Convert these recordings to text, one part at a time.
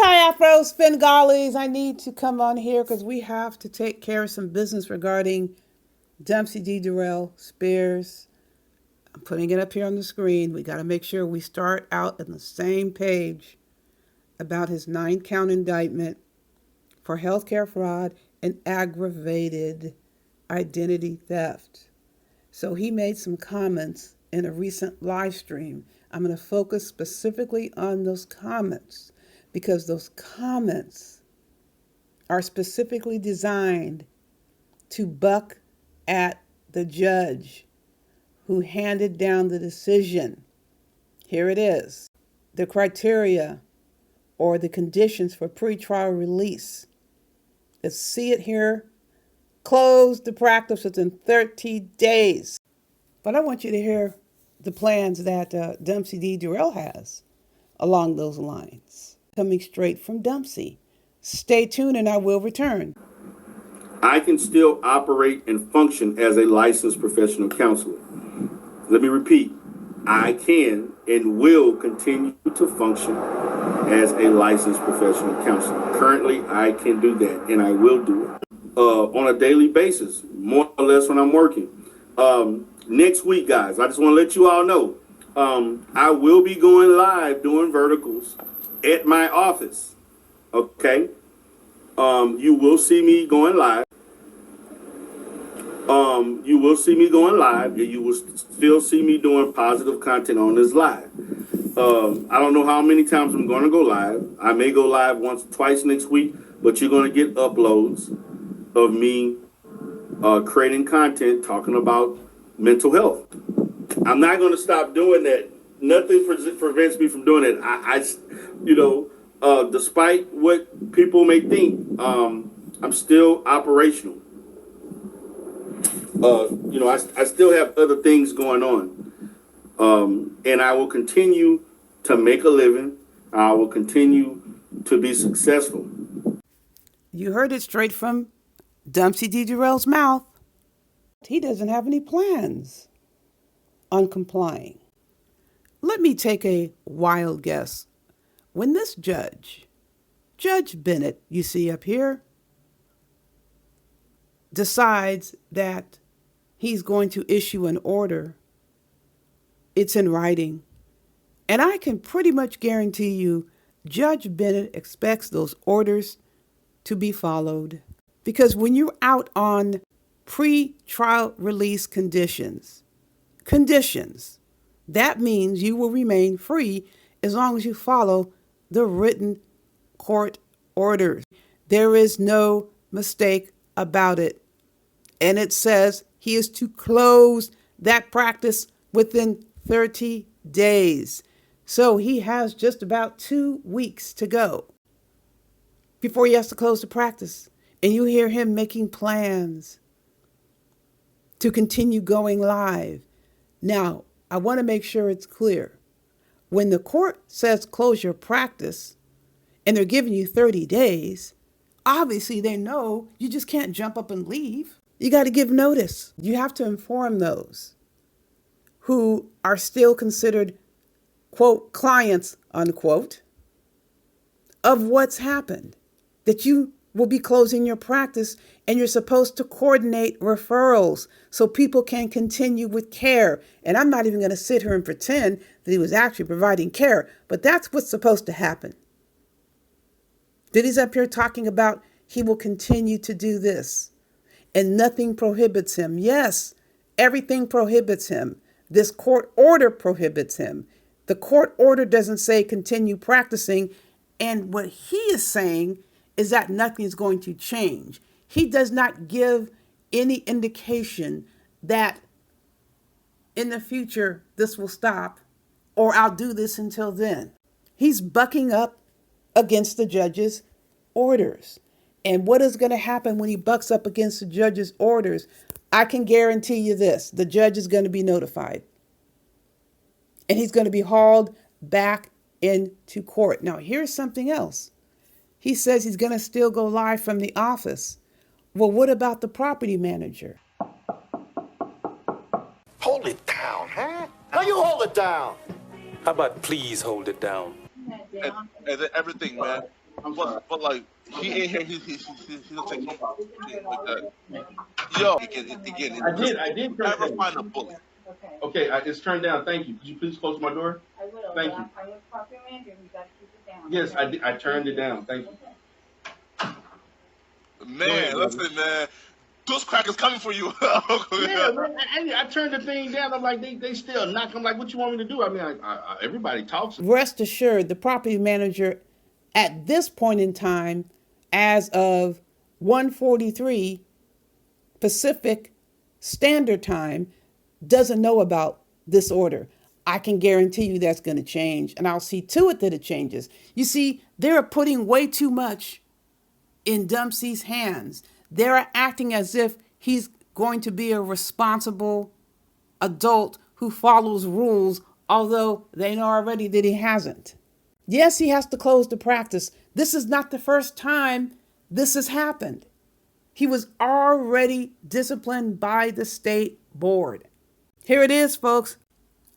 Anti-Afro Bengalis, I need to come on here because we have to take care of some business regarding Dumpsey, D.Derell, Spears. I'm putting it up here on the screen. We got to make sure we start out on the same page about his 9-count indictment for healthcare fraud and aggravated identity theft. So he made some comments in a recent live stream. I'm going to focus specifically on those comments because those comments are specifically designed to buck at the judge who handed down the decision. Here it is. The criteria or the conditions for pretrial release. Let's see it here. Close the practice within 30 days. But I want you to hear the plans that Dumpsey D.Derell has along those lines. Coming straight from Dumpsey. Stay tuned and I will return. I can still operate and function as a licensed professional counselor. Let me repeat. I can and will continue to function as a licensed professional counselor. Currently, I can do that and I will do it on a daily basis, more or less when I'm working. Next week, guys, I just want to let you all know, I will be going live doing verticals at my office, okay? You will see me going live. You will see me going live, and you will still see me doing positive content on this live. I don't know how many times I'm going to go live. I may go live once or twice next week, but you're going to get uploads of me creating content talking about mental health. I'm not going to stop doing that. Nothing prevents me from doing it. Despite what people may think, I'm still operational. I still have other things going on. And I will continue to make a living. I will continue to be successful. You heard it straight from Dumpsey D.Derell's mouth. He doesn't have any plans on complying. Let me take a wild guess. When this Judge Bennett, you see up here, decides that he's going to issue an order, it's in writing. And I can pretty much guarantee you Judge Bennett expects those orders to be followed. Because when you're out on pre-trial release conditions, that means you will remain free as long as you follow the written court orders. There is no mistake about it. And it says he is to close that practice within 30 days. So he has just about 2 weeks to go before he has to close the practice. And you hear him making plans to continue going live. Now, I want to make sure it's clear. When the court says close your practice and they're giving you 30 days, obviously they know you just can't jump up and leave. You got to give notice. You have to inform those who are still considered, quote, clients, unquote, of what's happened, that you will be closing your practice and you're supposed to coordinate referrals so people can continue with care. And I'm not even going to sit here and pretend that he was actually providing care, but that's what's supposed to happen. That he's up here talking about he will continue to do this and nothing prohibits him. Yes, everything prohibits him. This court order prohibits him. The court order doesn't say continue practicing. And what he is saying is that nothing is going to change. He does not give any indication that in the future this will stop or I'll do this until then. He's bucking up against the judge's orders. And what is going to happen when he bucks up against the judge's orders? I can guarantee you this. The judge is going to be notified. And he's going to be hauled back into court. Now, here's something else. He says he's going to still go live from the office. Well, what about the property manager? Hold it down, huh? Now you hold it down. How about please hold it down? Everything, man. but like he ain't here. He don't take no like that. Yo, again. I did turn Never it down. find a bully. Okay, it's turned down. Thank you. Could you please close my door? I will. Thank you. I'm a property manager. We got to keep it down. Yes, I turned it down. Thank you. Man, listen, man. Those crackers coming for you. Yeah, man, I turned the thing down. I'm like, they still knock. I'm like, what you want me to do? I mean, everybody talks. Rest assured, the property manager at this point in time, as of 1:43 Pacific Standard Time, doesn't know about this order. I can guarantee you that's going to change, and I'll see to it that it changes. You see, they're putting way too much in Dumpsey's hands. They're acting as if he's going to be a responsible adult who follows rules, although they know already that he hasn't. Yes, he has to close the practice. This is not the first time this has happened. He was already disciplined by the state board. Here it is, folks.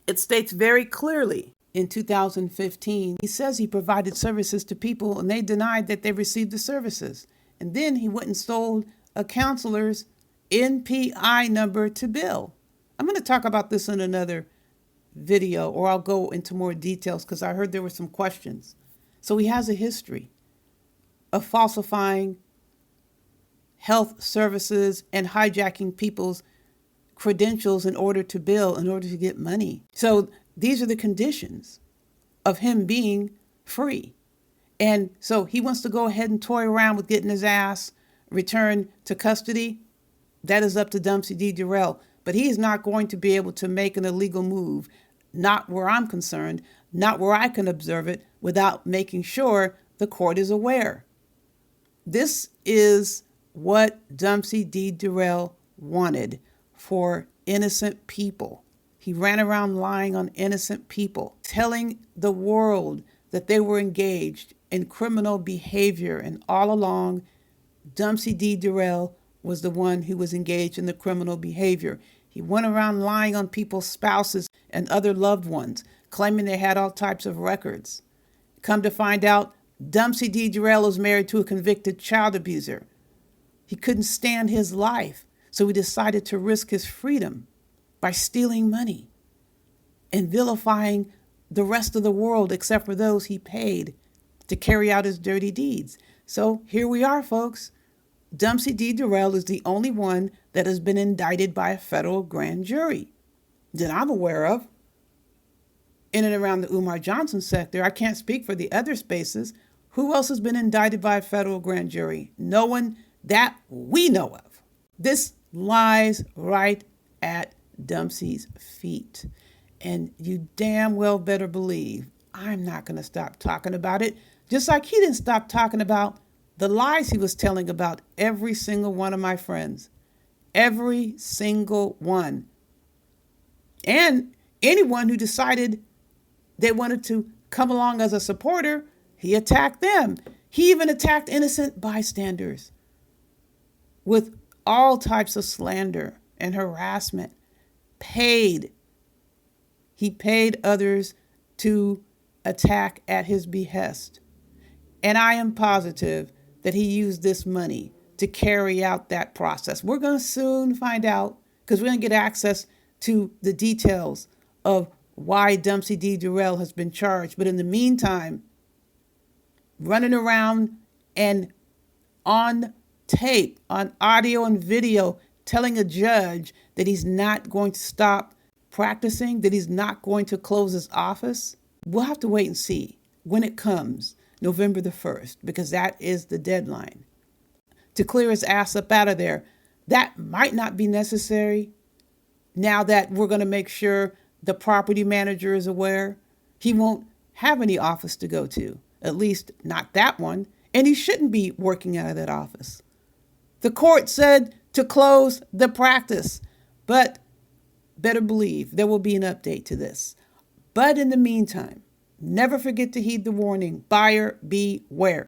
It states very clearly in 2015, he says he provided services to people and they denied that they received the services. And then he went and sold a counselor's NPI number to Bill. I'm going to talk about this in another video, or I'll go into more details because I heard there were some questions. So he has a history of falsifying health services and hijacking people's credentials in order to bill, in order to get money. So these are the conditions of him being free. And so he wants to go ahead and toy around with getting his ass returned to custody. That is up to Dumpsey D.Derell. But he is not going to be able to make an illegal move, not where I'm concerned, not where I can observe it, without making sure the court is aware. This is what Dumpsey D.Derell wanted for innocent people. He ran around lying on innocent people, telling the world that they were engaged in criminal behavior. And all along, Dumpsey D.Derell was the one who was engaged in the criminal behavior. He went around lying on people's spouses and other loved ones, claiming they had all types of records. Come to find out, Dumpsey D.Derell was married to a convicted child abuser. He couldn't stand his life, so he decided to risk his freedom by stealing money and vilifying the rest of the world except for those he paid to carry out his dirty deeds. So here we are, folks. Dumpsey D.Derell is the only one that has been indicted by a federal grand jury that I'm aware of. In and around the Umar Johnson sector, I can't speak for the other spaces. Who else has been indicted by a federal grand jury? No one that we know of. This lies right at Dumpsey's feet. And you damn well better believe I'm not going to stop talking about it, just like he didn't stop talking about the lies he was telling about every single one of my friends. Every single one. And anyone who decided they wanted to come along as a supporter, he attacked them. He even attacked innocent bystanders with all types of slander and harassment. He paid others to attack at his behest. And I am positive that he used this money to carry out that process. We're going to soon find out, because we're going to get access to the details of why Dumpsey D.Derell has been charged. But in the meantime, running around and on tape, on audio and video, telling a judge that he's not going to stop practicing, that he's not going to close his office. We'll have to wait and see when it comes, November the 1st, because that is the deadline to clear his ass up out of there. That might not be necessary now that we're going to make sure the property manager is aware. He won't have any office to go to, at least not that one, and he shouldn't be working out of that office. The court said to close the practice, but better believe there will be an update to this. But in the meantime, never forget to heed the warning, buyer beware.